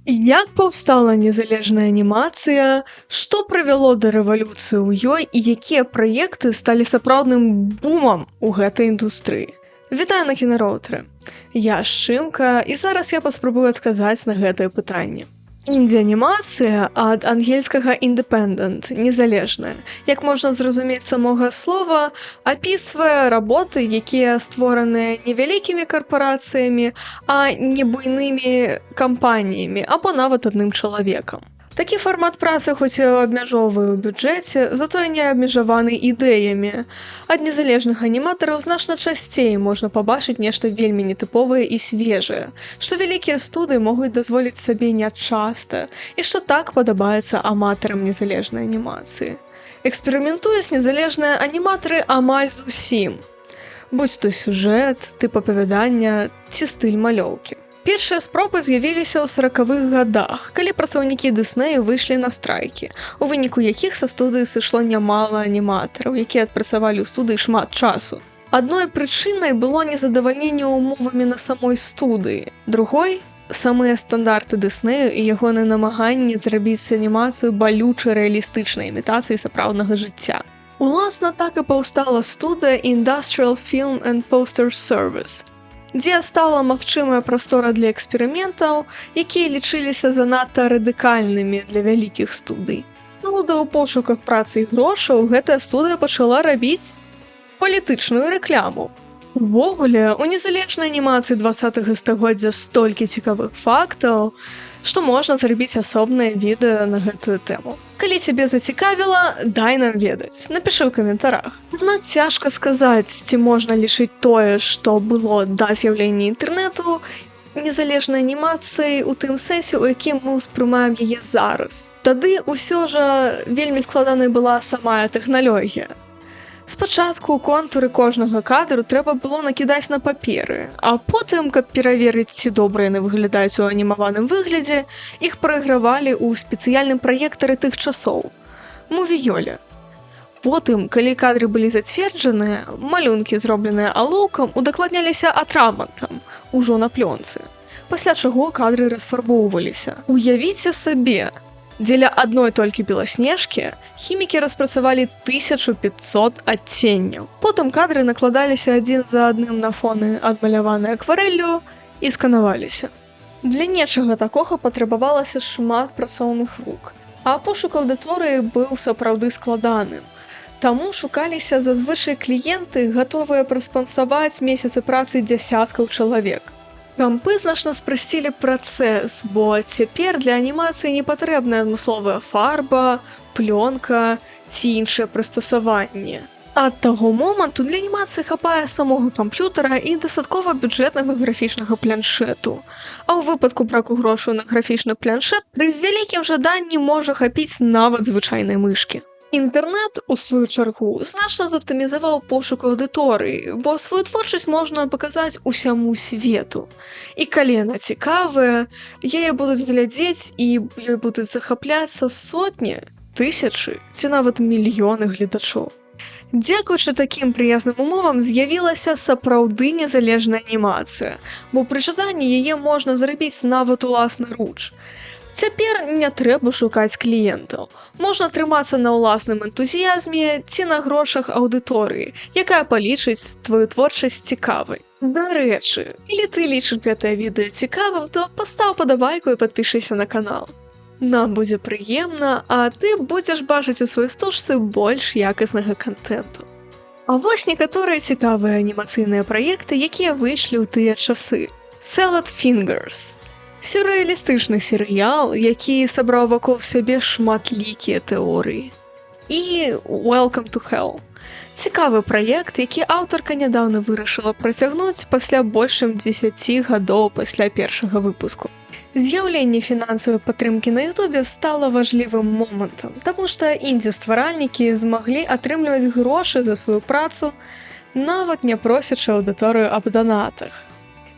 Як паўстала незалежная анімацыя, што прывяло да рэвалюцыі ў ёй і якія праекты сталі сапраўдным бумам у гэтай індустрыі? Вітаю на кінароўтары! Я Шчымка, і зараз я паспрабую адказаць на гэтае пытанне. Індзі-анімацыя ад ангельскага «independent» – незалежная. Як можна зразумець з самога слова, апісвае работы, якія створаныя не вялікімі карпарацыямі, а не буйнымі кампаніямі або нават адным чалавекам. Такі фармат працы хоць і абмяжоўвае ў бюджэце, затое не абмежаваны ідэямі. Ад незалежных аніматараў значна часцей можна пабачыць нешта вельмі нетыповае і свежае, што вялікія студыі могуць дазволіць сабе нячаста і што так падабаецца аматарам незалежнай анімацыі. Эксперыментуюць незалежныя аніматары амаль з усім. Будзь то сюжэт, тып апавядання ці стыль малёўкі. Першыя спробы з'явіліся ў 40-х гадах, калі працаўнікі Дыснея выйшлі на страйкі, у выніку якіх са студыі сышло нямала аніматараў, якія адпрацавалі ў студыі шмат часу. Адной прычынай было незадавальненне ўмовамі на самой студыі. Другой – самыя стандарты Дыснею і ягоныя намаганні зрабіць анімацыю балючай рэалістычнай імітацыяй сапраўднага жыцця. Уласна так і паўстала студыя Industrial Film and Poster Service, дзе стала магчымая прастора для эксперыментаў, якія лічыліся занадта радыкальнымі для вялікіх студый. У пошуках працы і грошаў гэтая студыя пачала рабіць палітычную рэкламу. Увогуле, у незалежнай анімацыі 20-га стагоддзя столькі цікавых фактаў, што можна зрабіць асобнае відэа на гэтую тэму. Калі цябе зацікавіла, дай нам ведаць, напішы ў каментарах. Аднак цяжка сказаць, ці можна лічыць тое, што было да з'яўлення інтэрнэту, незалежнай анімацыяй у тым сэнсе, у якім мы ўспрымаем яе зараз. Тады ўсё жа вельмі складанай была самая тэхналогія. Спачатку контуры кожнага кадру трэба было накідаць на паперы, а потым, каб пераверыць, ці добра яны выглядаюць у анімаваным выглядзе, іх прайгравалі ў спецыяльным праектары тых часоў – мувіёле. Потым, калі кадры былі зацверджаныя, малюнкі, зробленыя алоўкам, удакладняліся атрамантам, ужо на плёнцы, пасля чаго кадры расфарбоўваліся. Уявіце сабе! Дзеля адной толькі беласнежкі хімікі распрацавалі 1500 адценняў. Потым кадры накладаліся адзін за адным на фоны, адмаляваныя акварэллю, і сканаваліся. Для нечага такога патрабавалася шмат працоўных рук, а пошук аўдыторыі быў сапраўды складаным. Таму шукаліся зазвычай кліенты, гатовыя праспансаваць месяцы працы дзясяткаў чалавек. Кампы значна спрасцілі працэс, бо цяпер для анімацыі не патрэбная адмысловая фарба, плёнка ці іншыя прыстасаванні. Ад таго моманту для анімацыі хапае самога камп'ютара і дастаткова бюджэтнага графічнага планшэту. А ў выпадку браку грошаў на графічны планшэт пры вялікім жаданні можа хапіць нават звычайнай мышкі. Інтэрнэт, у сваю чаргу, значна заптымізаваў пошук аўдыторыі, бо сваю творчасць можна паказаць усяму свету. І калі яна цікавая, яе будуць глядзець і ёй будуць захапляцца сотні, тысячы ці нават мільёны гледачоў. Дзякуючы такім прыязным умовам з'явілася сапраўды незалежная анімацыя, бо пры жаданні яе можна зрабіць нават уласнаруч. Цяпер не трэба шукаць кліентаў. Можна трымацца на ўласным энтузіязме ці на грошах аўдыторыі, якая палічыць тваю творчасць цікавай. Дарэчы, калі ты лічыш гэтае відэа цікавым, то пастаў падабайку і падпішыся на канал. Нам будзе прыемна, а ты будзеш бачыць у сваёй стужцы больш якаснага кантэнту. А вось некаторыя цікавыя анімацыйныя праекты, якія выйшлі ў тыя часы. Salad Fingers. Сюррэалістычны серыял, які сабраў вакол сябе шматлікія тэорыі. І Welcome to Hell. Цікавы праект, які аўтарка нядаўна вырашыла працягнуць пасля больш чым 10 гадоў пасля першага выпуску. З'яўленне фінансавай падтрымкі на Ютубе стала важлівым момантам, таму што індзі-стваральнікі змаглі атрымліваць грошы за сваю працу, нават не просячы аўдыторыю аб данатах.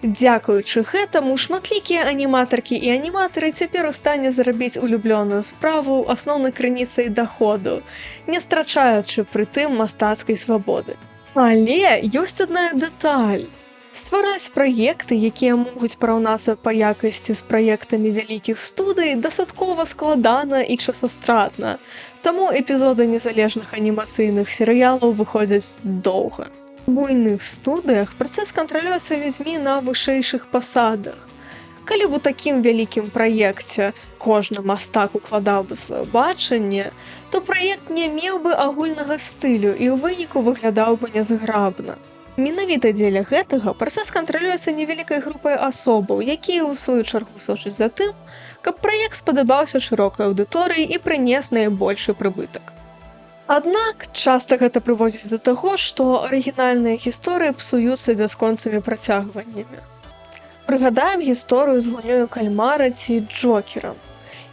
Дзякуючы гэтаму, шматлікія аніматаркі і аніматары цяпер у стане зарабіць улюблёную справу асноўнай крыніцай даходу, не страчаючы пры тым мастацкай свабоды. Але ёсць адна дэталь. Ствараць праекты, якія могуць параўнацца па якасці з праектамі вялікіх студый, дастаткова складана і часастратна, таму эпізоды незалежных анімацыйных серыялаў выходзяць доўга. У буйных студыях працэс кантралюецца людзьмі на вышэйшых пасадах. Калі б у такім вялікім праекце кожны мастак укладаў бы сваё бачанне, то праект не меў бы агульнага стылю і ў выніку выглядаў бы нязграбна. Менавіта дзеля гэтага працэс кантралюецца невялікай групай асобаў, якія ў сваю чаргу сочаць за тым, каб праект спадабаўся шырокай аўдыторыі і прынес найбольшы прыбытак. Аднак часта гэта прыводзіць да таго, што арыгінальныя гісторыі псуюцца бясконцымі працягваннямі. Прыгадаем гісторыю з гульнёю кальмара ці Джокерам.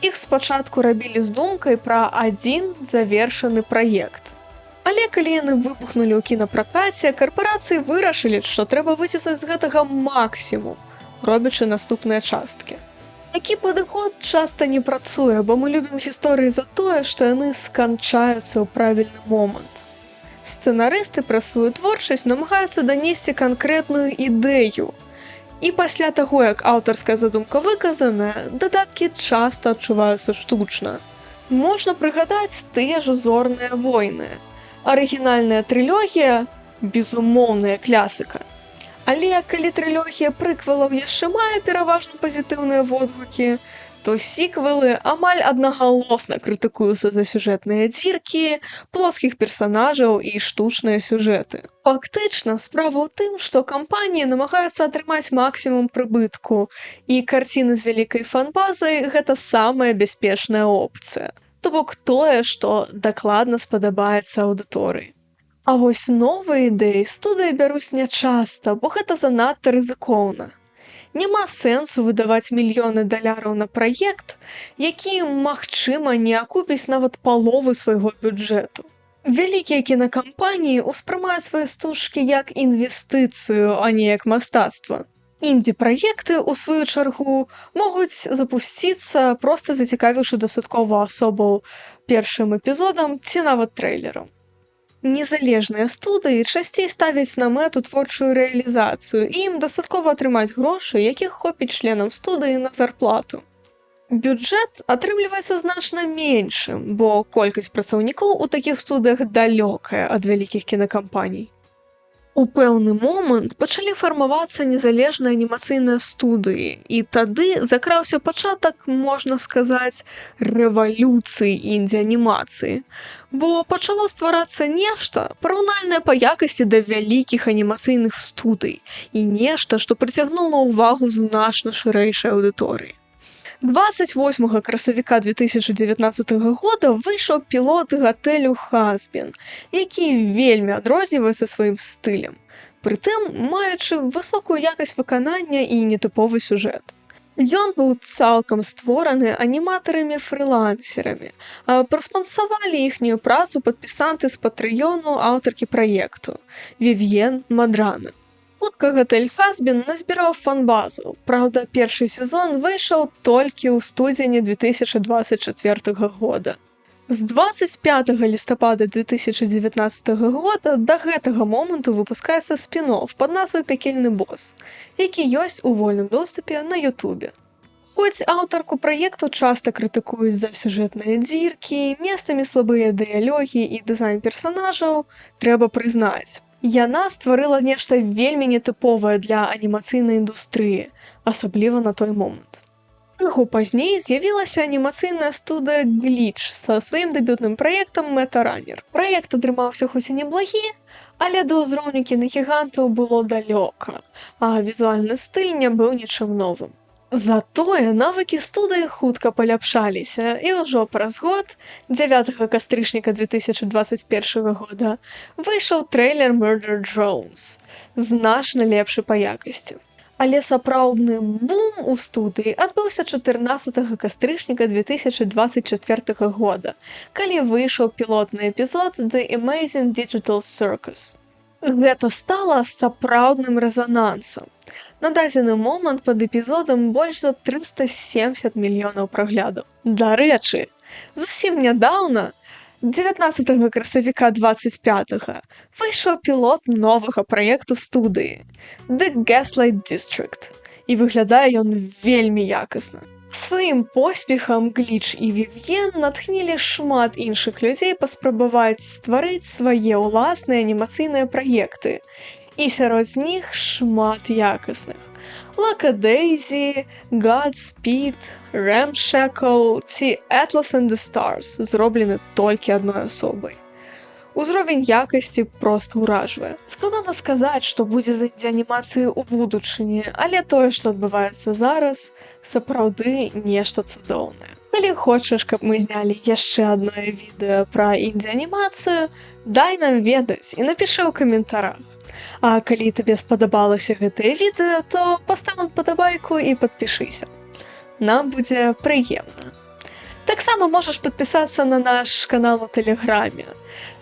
Іх спачатку рабілі з думкай пра адзін завершаны праект. Але калі яны выбухнулі ў кінапракаце, карпарацыі вырашылі, што трэба выціснуць з гэтага максімум, робячы наступныя часткі. Такі падыход часта не працуе, бо мы любім гісторыі за тое, што яны сканчаюцца ў правільны момант. Сцэнарысты праз сваю творчасць намагаюцца данесці канкрэтную ідэю. І пасля таго, як аўтарская задумка выказаная, дадаткі часта адчуваюцца штучна. Можна прыгадаць тыя ж «Зорныя войны». Арыгінальная трылогія – безумоўная класіка. Але калі трылогія прыквелаў яшчэ мае пераважна пазітыўныя водгукі, то сіквелы амаль аднагалосна крытыкуюцца за сюжэтныя дзіркі, плоскіх персанажаў і штучныя сюжэты. Фактычна, справа ў тым, што кампаніі намагаюцца атрымаць максімум прыбытку, і карціны з вялікай фан-базай – гэта самая бяспечная опцыя. То бок тое, што дакладна спадабаецца аўдыторыі. А вось новыя ідэі студыі бяруць нячаста, бо гэта занадта рызыкоўна. Няма сэнсу выдаваць мільёны даляраў на праект, які, магчыма, не акупіць нават паловы свайго бюджэту. Вялікія кінакампаніі ўспрымаюць свае стужкі як інвестыцыю, а не як мастацтва. Індзі-праекты, у сваю чаргу, могуць запусціцца, проста зацікавіўшы дастаткова асобаў першым эпізодам ці нават трэйлерам. Незалежныя студыі часцей ставяць на мэту творчую рэалізацыю, і ім дастаткова атрымаць грошы, якіх хопіць членам студыі на зарплату. Бюджэт атрымліваецца значна меншым, бо колькасць працаўнікоў у такіх студыях далёкая ад вялікіх кінакампаній. У пэўны момант пачалі фармавацца незалежныя анімацыйныя студыі, і тады закраўся пачатак, можна сказаць, рэвалюцыі індзі-анімацыі, бо пачало стварацца нешта, параўнальнае па якасці да вялікіх анімацыйных студый, і нешта, што прыцягнула ўвагу значна шырэйшай аўдыторыі. 28 красавіка 2019 года выйшаў пілот гатэлю «Хазбін», які вельмі адрозніваецца сваім стылем, прытым маючы высокую якасць выканання і нетыповы сюжэт. Ён быў цалкам створаны аніматарамі-фрылансерамі, а праспансавалі іхнюю працу падпісанты з патрыёну аўтаркі праекту – Вівьен Мадрана. Хутка гатэль «Хазбін» назбіраў фан-базу, праўда, першы сезон выйшаў толькі ў студзені 2024 года. З 25 лістапада 2019 года да гэтага моманту выпускаецца спін-офф пад назвай «Пекельны босс», які ёсць у вольным доступе на Ютубе. Хоць аўтарку праекту часта крытыкуюць за сюжэтныя дзіркі, месцамі слабыя дыялогі і дызайн персанажаў, трэба прызнаць. Яна стварыла нешта вельмі нетыповае для анімацыйнай індустрыі, асабліва на той момант. Крыху пазней з'явілася анімацыйная студыя «Гліч» са сваім дэбютным праектам «Метаранер». Праект атрымаўся хоць і неблагі, але да ўзроўню кінагігантаў было далёка, а візуальны стыль не быў нічым новым. Затое навыкі студыі хутка паляпшаліся, і ўжо праз год, 9 кастрычніка 2021 года, выйшаў трэйлер «Murder Drones», значна лепшы па якасці. Але сапраўдны бум у студыі адбыўся 14 кастрычніка 2024 года, калі выйшаў пілотны эпізод «The Amazing Digital Circus». Гэта стала сапраўдным рэзанансам. На дадзены момант пад эпізодам больш за 370 мільёнаў праглядаў. Дарэчы, зусім нядаўна 19 красавіка 25-го вийшов пілот нового проєкту студії The Gaslight District, і виглядає він вельми якісно. Своїм поспіхам Гліч і Вів'єн натхнілі шмат інших людей паспрабаваць стварыць свае ўласныя анімацыйныя праекты, і сярод з них шмат якасных. Лака Дейзі, Godspeed, Ramshackle ці Atlas and the Stars зроблены толькі адной асобай. Узровень якасці проста ўражвае. Складана сказаць, што будзе з індзі-анімацыяй у будучыні, але тое, што адбываецца зараз, сапраўды нешта цудоўнае. Калі хочаш, каб мы знялі яшчэ адное відэо пра індзі-анімацыю, дай нам ведаць і напішы ў каментарах. А калі табе спадабалася гэтае відэо, то пастав падабайку і падпішыся. Нам будзе прыемна. Таксама можаш падпісацца на наш канал у Тэлеграме.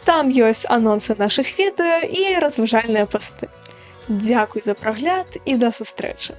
Там ёсць анонсы нашых відэо і разважальныя пасты. Дзякуй за прагляд і да сустрэчы!